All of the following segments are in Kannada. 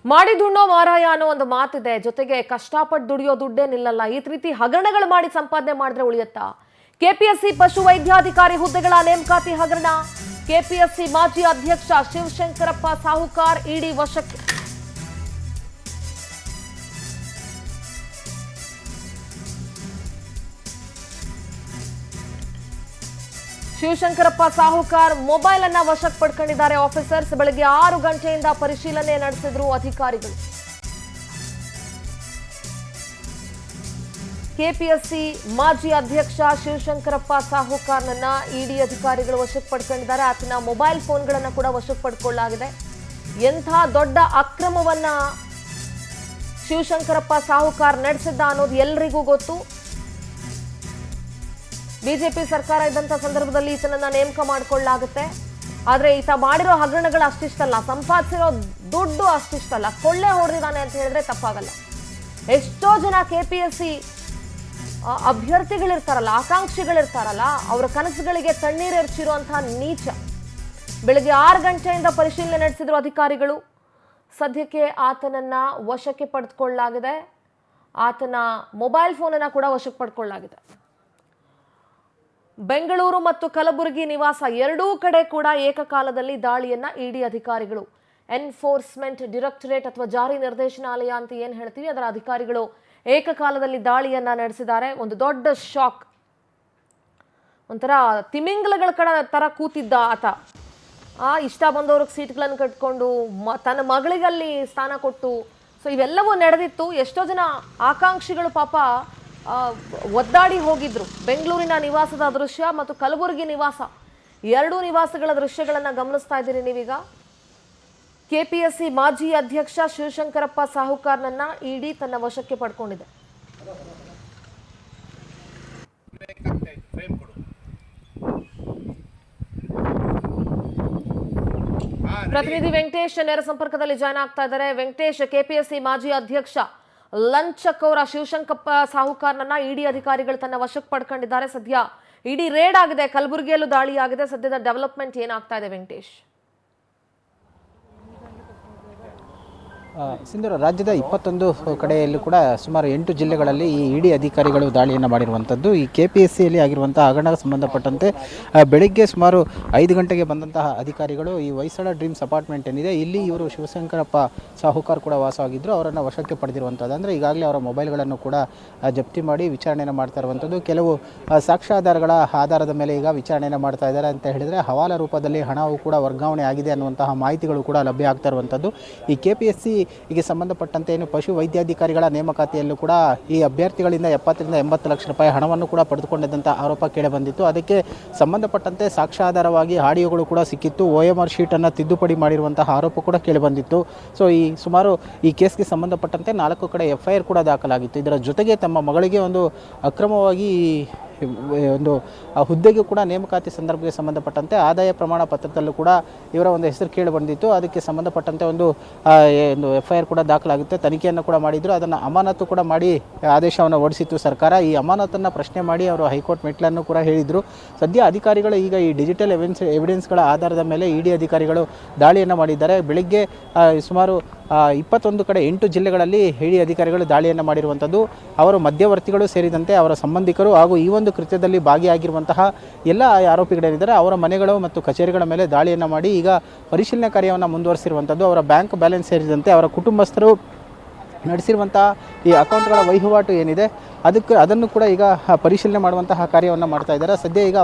ಮಾಡಿದುಣ್ಣೋ ಮಾರಾಯ ಅನ್ನೋ ಒಂದು ಮಾತಿದೆ. ಜೊತೆಗೆ ಕಷ್ಟಪಟ್ಟು ದುಡಿಯೋ ದುಡ್ಡೇ ನಿಲ್ಲಲ್ಲ. ಈ ರೀತಿ ಹಗರಣಗಳು ಮಾಡಿ ಸಂಪಾದನೆ ಮಾಡಿದ್ರೆ ಉಳಿಯತ್ತಾ? ಕೆಪಿಎಸ್ಸಿ ಪಶು ವೈದ್ಯಾಧಿಕಾರಿ ಹುದ್ದೆಗಳ ನೇಮಕಾತಿ ಹಗರಣ. ಕೆಪಿಎಸ್ಸಿ ಮಾಜಿ ಅಧ್ಯಕ್ಷ ಶಿವಶಂಕರಪ್ಪ ಸಾಹುಕಾರ್ ಇಡಿ ವಶಕ್ಕೆ. ಶಿವಶಂಕರಪ್ಪ ಸಾಹುಕಾರ್ ಮೊಬೈಲ್ ಅನ್ನ ವಶಕ್ಕೆ ಪಡ್ಕೊಂಡಿದ್ದಾರೆ ಆಫೀಸರ್ಸ್. ಬೆಳಗ್ಗೆ 6 ಗಂಟೆಯಿಂದ ಪರಿಶೀಲನೆ ನಡೆಸಿದ್ರು ಅಧಿಕಾರಿಗಳು. ಕೆಪಿಎಸ್ಸಿ ಮಾಜಿ ಅಧ್ಯಕ್ಷ ಶಿವಶಂಕರಪ್ಪ ಸಾಹುಕಾರ್ನನ್ನ ಇಡಿ ಅಧಿಕಾರಿಗಳು ವಶಕ್ಕೆ ಪಡ್ಕೊಂಡಿದ್ದಾರೆ. ಆತನ ಮೊಬೈಲ್ ಫೋನ್ಗಳನ್ನ ಕೂಡ ವಶಕ್ಕೆ ಪಡ್ಕೊಳ್ಳಲಾಗಿದೆ. ಎಂಥ ದೊಡ್ಡ ಅಕ್ರಮವನ್ನ ಶಿವಶಂಕರಪ್ಪ ಸಾಹುಕಾರ್ ನಡೆಸಿದ್ದ ಅನ್ನೋದು ಎಲ್ಲರಿಗೂ ಗೊತ್ತು. ಬಿಜೆಪಿ ಸರ್ಕಾರ ಇದ್ದಂತ ಸಂದರ್ಭದಲ್ಲಿ ಈತನನ್ನ ನೇಮಕ ಮಾಡಿಕೊಳ್ಳಲಾಗುತ್ತೆ. ಆದ್ರೆ ಈತ ಮಾಡಿರೋ ಹಗರಣಗಳು ಅಷ್ಟಿಷ್ಟಲ್ಲ, ಸಂಪಾದಿಸಿರೋ ದುಡ್ಡು ಅಷ್ಟಿಷ್ಟಲ್ಲ. ಕೊಳ್ಳೆ ಹೊಡೆದಿದ್ದಾನೆ ಅಂತ ಹೇಳಿದ್ರೆ ತಪ್ಪಾಗಲ್ಲ. ಎಷ್ಟೋ ಜನ ಕೆಪಿಎಸ್ಸಿ ಅಭ್ಯರ್ಥಿಗಳಿರ್ತಾರಲ್ಲ, ಆಕಾಂಕ್ಷಿಗಳಿರ್ತಾರಲ್ಲ, ಅವರ ಕನಸುಗಳಿಗೆ ತಣ್ಣೀರೆರ್ಚಿರುವಂತಹ ನೀಚ. ಬೆಳಗ್ಗೆ 6 ಗಂಟೆಯಿಂದ ಪರಿಶೀಲನೆ ನಡೆಸಿದ್ರು ಅಧಿಕಾರಿಗಳು. ಸದ್ಯಕ್ಕೆ ಆತನನ್ನ ವಶಕ್ಕೆ ಪಡೆದುಕೊಳ್ಳಲಾಗಿದೆ. ಆತನ ಮೊಬೈಲ್ ಫೋನನ್ನ ಕೂಡ ವಶಕ್ಕೆ ಪಡ್ಕೊಳ್ಳಲಾಗಿದೆ. ಬೆಂಗಳೂರು ಮತ್ತು ಕಲಬುರಗಿ ನಿವಾಸ ಎರಡೂ ಕಡೆ ಕೂಡ ಏಕಕಾಲದಲ್ಲಿ ದಾಳಿಯನ್ನ ಇಡಿ ಅಧಿಕಾರಿಗಳು, ಎನ್ಫೋರ್ಸ್ಮೆಂಟ್ ಡೈರೆಕ್ಟರೇಟ್ ಅಥವಾ ಜಾರಿ ನಿರ್ದೇಶನಾಲಯ ಅಂತ ಏನ್ ಹೇಳ್ತೀವಿ, ಅದರ ಅಧಿಕಾರಿಗಳು ಏಕಕಾಲದಲ್ಲಿ ದಾಳಿಯನ್ನ ನಡೆಸಿದ್ದಾರೆ. ಒಂದು ದೊಡ್ಡ ಶಾಕ್. ಒಂಥರ ತಿಮಿಂಗಲಗಳ ತರ ಕೂತಿದ್ದ ಆತ. ಇಷ್ಟ ಬಂದವ್ರಿಗೆ ಸೀಟ್ಗಳನ್ನು ಕಟ್ಕೊಂಡು ತನ್ನ ಮಗಳಿಗಲ್ಲಿ ಸ್ಥಾನ ಕೊಟ್ಟು, ಸೊ ಇವೆಲ್ಲವೂ ನಡೆದಿತ್ತು. ಎಷ್ಟೋ ಜನ ಆಕಾಂಕ್ಷಿಗಳು ಪಾಪ ಒದ್ದಾಡಿ ಹೋಗಿದ್ರು. ಬೆಂಗಳೂರಿನ ನಿವಾಸದ ದೃಶ್ಯ ಮತ್ತು ಕಲಬುರಗಿ ನಿವಾಸ, ಎರಡೂ ನಿವಾಸಗಳ ದೃಶ್ಯಗಳನ್ನ ಗಮನಿಸ್ತಾ ಇದ್ದೀರಿ ನೀವೀಗ. ಕೆಪಿಎಸ್ಸಿ ಮಾಜಿ ಅಧ್ಯಕ್ಷ ಶಿವಶಂಕರಪ್ಪ ಸಾಹುಕಾರ್ನನ್ನ ಇಡಿ ತನ್ನ ವಶಕ್ಕೆ ಪಡ್ಕೊಂಡಿದೆ. ಪ್ರತಿನಿಧಿ ವೆಂಕಟೇಶ್ ನೇರ ಸಂಪರ್ಕದಲ್ಲಿ ಜಾಯ್ನ್ ಆಗ್ತಾ ಇದ್ದಾರೆ. ವೆಂಕಟೇಶ್, ಕೆಪಿಎಸ್ಸಿ ಮಾಜಿ ಅಧ್ಯಕ್ಷ ಲಂಚಕೋರ ಶಿವಶಂಕರಪ್ಪ ಸಾಹುಕಾರ್ನನ್ನ ಇಡಿ ಅಧಿಕಾರಿಗಳು ತನ್ನ ವಶಕ್ಕೆ ಪಡ್ಕೊಂಡಿದ್ದಾರೆ. ಸದ್ಯ ಇಡಿ ರೇಡ್ ಆಗಿದೆ, ಕಲಬುರಗಿಯಲ್ಲೂ ದಾಳಿ ಆಗಿದೆ. ಸದ್ಯದ ಡೆವಲಪ್ಮೆಂಟ್ ಏನಾಗ್ತಾ ಇದೆ ವೆಂಕಟೇಶ್? ಸಿಂಧೂರ, ರಾಜ್ಯದ 21 ಕಡೆಯಲ್ಲೂ ಕೂಡ ಸುಮಾರು 8 ಜಿಲ್ಲೆಗಳಲ್ಲಿ ಈ ಇಡಿ ಅಧಿಕಾರಿಗಳು ದಾಳಿಯನ್ನು ಮಾಡಿರುವಂಥದ್ದು. ಈ ಕೆಪಿಎಸ್ಸಿಯಲ್ಲಿ ಆಗಿರುವಂಥ ಹಗರಣಕ್ಕೆ ಸಂಬಂಧಪಟ್ಟಂತೆ ಬೆಳಗ್ಗೆ ಸುಮಾರು 5 ಗಂಟೆಗೆ ಬಂದಂತಹ ಅಧಿಕಾರಿಗಳು ಈ ಹೊಯ್ಸಳ ಡ್ರೀಮ್ಸ್ ಅಪಾರ್ಟ್ಮೆಂಟ್ ಏನಿದೆ, ಇಲ್ಲಿ ಇವರು ಶಿವಶಂಕರಪ್ಪ ಸಾಹುಕಾರ್ ಕೂಡ ವಾಸವಾಗಿದ್ದರು. ಅವರನ್ನು ವಶಕ್ಕೆ ಪಡೆದಿರುವಂಥದ್ದು. ಅಂದರೆ ಈಗಾಗಲೇ ಅವರ ಮೊಬೈಲ್ಗಳನ್ನು ಕೂಡ ಜಪ್ತಿ ಮಾಡಿ ವಿಚಾರಣೆಯನ್ನು ಮಾಡ್ತಾ ಇರುವಂಥದ್ದು. ಕೆಲವು ಸಾಕ್ಷ್ಯಾಧಾರಗಳ ಆಧಾರದ ಮೇಲೆ ಈಗ ವಿಚಾರಣೆಯನ್ನು ಮಾಡ್ತಾ ಇದ್ದಾರೆ ಅಂತ ಹೇಳಿದರೆ, ಹವಾಲಾ ರೂಪದಲ್ಲಿ ಹಣವು ಕೂಡ ವರ್ಗಾವಣೆ ಆಗಿದೆ ಅನ್ನುವಂತಹ ಮಾಹಿತಿಗಳು ಕೂಡ ಲಭ್ಯ ಆಗ್ತಾ ಇರುವಂಥದ್ದು. ಈ ಕೆಪಿಎಸ್ಸಿ ಗೆ ಸಂಬಂಧಪಟ್ಟಂತೆ ಏನು ಪಶು ವೈದ್ಯಾಧಿಕಾರಿಗಳ ನೇಮಕಾತಿಯಲ್ಲೂ ಕೂಡ ಈ ಅಭ್ಯರ್ಥಿಗಳಿಂದ 70 ರಿಂದ 80 ಲಕ್ಷ ರೂಪಾಯಿ ಹಣವನ್ನು ಕೂಡ ಪಡೆದುಕೊಂಡಿದ್ದಂಥ ಆರೋಪ ಕೇಳಿಬಂದಿತ್ತು. ಅದಕ್ಕೆ ಸಂಬಂಧಪಟ್ಟಂತೆ ಸಾಕ್ಷ್ಯಾಧಾರವಾಗಿ ಆಡಿಯೋಗಳು ಕೂಡ ಸಿಕ್ಕಿತ್ತು. OMR ಶೀಟನ್ನು ತಿದ್ದುಪಡಿ ಮಾಡಿರುವಂತಹ ಆರೋಪ ಕೂಡ ಕೇಳಿಬಂದಿತ್ತು. ಸೊ ಈ ಸುಮಾರು ಈ ಕೇಸ್ಗೆ ಸಂಬಂಧಪಟ್ಟಂತೆ 4 ಕಡೆ FIR ಕೂಡ ದಾಖಲಾಗಿತ್ತು. ಇದರ ಜೊತೆಗೆ ತಮ್ಮ ಮಗಳಿಗೆ ಒಂದು ಅಕ್ರಮವಾಗಿ ಒಂದು ಹುದ್ದೆಗೂ ಕೂಡ ನೇಮಕಾತಿ ಸಂದರ್ಭಕ್ಕೆ ಸಂಬಂಧಪಟ್ಟಂತೆ ಆದಾಯ ಪ್ರಮಾಣ ಪತ್ರದಲ್ಲೂ ಕೂಡ ಇವರ ಒಂದು ಹೆಸರು ಕೇಳಿ ಬಂದಿತ್ತು. ಅದಕ್ಕೆ ಸಂಬಂಧಪಟ್ಟಂತೆ ಒಂದು FIR ಕೂಡ ದಾಖಲಾಗುತ್ತೆ. ತನಿಖೆಯನ್ನು ಕೂಡ ಮಾಡಿದ್ರು. ಅದನ್ನು ಅಮಾನತು ಕೂಡ ಮಾಡಿ ಆದೇಶವನ್ನು ಹೊರಡಿಸಿತ್ತು ಸರ್ಕಾರ. ಈ ಅಮಾನತನ್ನು ಪ್ರಶ್ನೆ ಮಾಡಿ ಅವರು ಹೈಕೋರ್ಟ್ ಮೆಟ್ಲನ್ನು ಕೂಡ ಹೇಳಿದರು. ಸದ್ಯ ಅಧಿಕಾರಿಗಳು ಈಗ ಈ ಡಿಜಿಟಲ್ ಎವಿಡೆನ್ಸ್ಗಳ ಆಧಾರದ ಮೇಲೆ ಇಡಿ ಅಧಿಕಾರಿಗಳು ದಾಳಿಯನ್ನು ಮಾಡಿದ್ದಾರೆ. ಬೆಳಗ್ಗೆ ಸುಮಾರು 21 ಕಡೆ 8 ಜಿಲ್ಲೆಗಳಲ್ಲಿ ಇಡಿ ಅಧಿಕಾರಿಗಳು ದಾಳಿಯನ್ನು ಮಾಡಿರುವಂಥದ್ದು. ಅವರು ಮಧ್ಯವರ್ತಿಗಳು ಸೇರಿದಂತೆ ಅವರ ಸಂಬಂಧಿಕರು ಹಾಗೂ ಈ ಒಂದು ಕೃತ್ಯದಲ್ಲಿ ಭಾಗಿಯಾಗಿರುವಂತಹ ಎಲ್ಲ ಆರೋಪಿಗಳೇನಿದ್ದಾರೆ ಅವರ ಮನೆಗಳು ಮತ್ತು ಕಚೇರಿಗಳ ಮೇಲೆ ದಾಳಿಯನ್ನು ಮಾಡಿ ಈಗ ಪರಿಶೀಲನೆ ಕಾರ್ಯವನ್ನು ಮುಂದುವರಿಸಿರುವಂಥದ್ದು. ಅವರ ಬ್ಯಾಂಕ್ ಬ್ಯಾಲೆನ್ಸ್ ಸೇರಿದಂತೆ ಅವರ ಕುಟುಂಬಸ್ಥರು ನಡೆಸಿರುವಂಥ ಈ ಅಕೌಂಟ್ಗಳ ವಹಿವಾಟು ಏನಿದೆ ಅದನ್ನು ಕೂಡ ಈಗ ಪರಿಶೀಲನೆ ಮಾಡುವಂತಹ ಕಾರ್ಯವನ್ನು ಮಾಡ್ತಾ ಇದ್ದಾರೆ. ಸದ್ಯ ಈಗ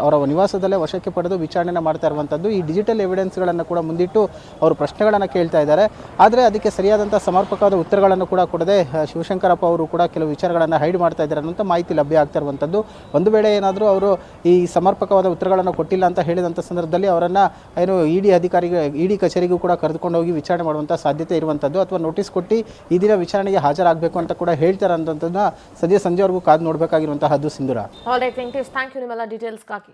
ಅವರ ನಿವಾಸದಲ್ಲೇ ವಶಕ್ಕೆ ಪಡೆದು ವಿಚಾರಣೆ ಮಾಡ್ತಾ ಇರುವಂಥದ್ದು. ಈ ಡಿಜಿಟಲ್ ಎವಿಡೆನ್ಸ್ಗಳನ್ನು ಕೂಡ ಮುಂದಿಟ್ಟು ಅವರು ಪ್ರಶ್ನೆಗಳನ್ನು ಕೇಳ್ತಾ ಇದ್ದಾರೆ. ಆದರೆ ಅದಕ್ಕೆ ಸರಿಯಾದಂಥ ಸಮರ್ಪಕವಾದ ಉತ್ತರಗಳನ್ನು ಕೂಡ ಕೊಡದೆ ಶಿವಶಂಕರಪ್ಪ ಅವರು ಕೂಡ ಕೆಲವು ವಿಚಾರಗಳನ್ನು ಹೈಡ್ ಮಾಡ್ತಾ ಇದ್ದಾರೆ ಅನ್ನೋಂಥ ಮಾಹಿತಿ ಲಭ್ಯ ಆಗ್ತಾ ಇರುವಂಥದ್ದು. ಒಂದು ವೇಳೆ ಏನಾದರೂ ಅವರು ಈ ಸಮರ್ಪಕವಾದ ಉತ್ತರಗಳನ್ನು ಕೊಟ್ಟಿಲ್ಲ ಅಂತ ಹೇಳಿದಂಥ ಸಂದರ್ಭದಲ್ಲಿ ಅವರನ್ನು ಏನು ಇಡಿ ಕಚೇರಿಗೂ ಕೂಡ ಕರೆದುಕೊಂಡು ಹೋಗಿ ವಿಚಾರಣೆ ಮಾಡುವಂಥ ಸಾಧ್ಯತೆ ಇರುವಂಥದ್ದು, ಅಥವಾ ನೋಟಿಸ್ ಕೊಟ್ಟು ಈ ದಿನ ವಿಚಾರಣೆಗೆ ಹಾಜರಾಗಬೇಕು ಅಂತ ಕೂಡ ಹೇಳ್ತಾರೆ ಅನ್ನೋಂಥದ್ದನ್ನ ಸದ್ಯ ಸಂಜೆವರೆಗೂ ಕಾದು ನೋಡಬೇಕಾಗಿರುವಂತಹದ್ದು Sindhura. All right Venkatesh, thank you ನಿಮ್ಮೆಲ್ಲ ಡೀಟೇಲ್ಸ್ಗಾಗಿ.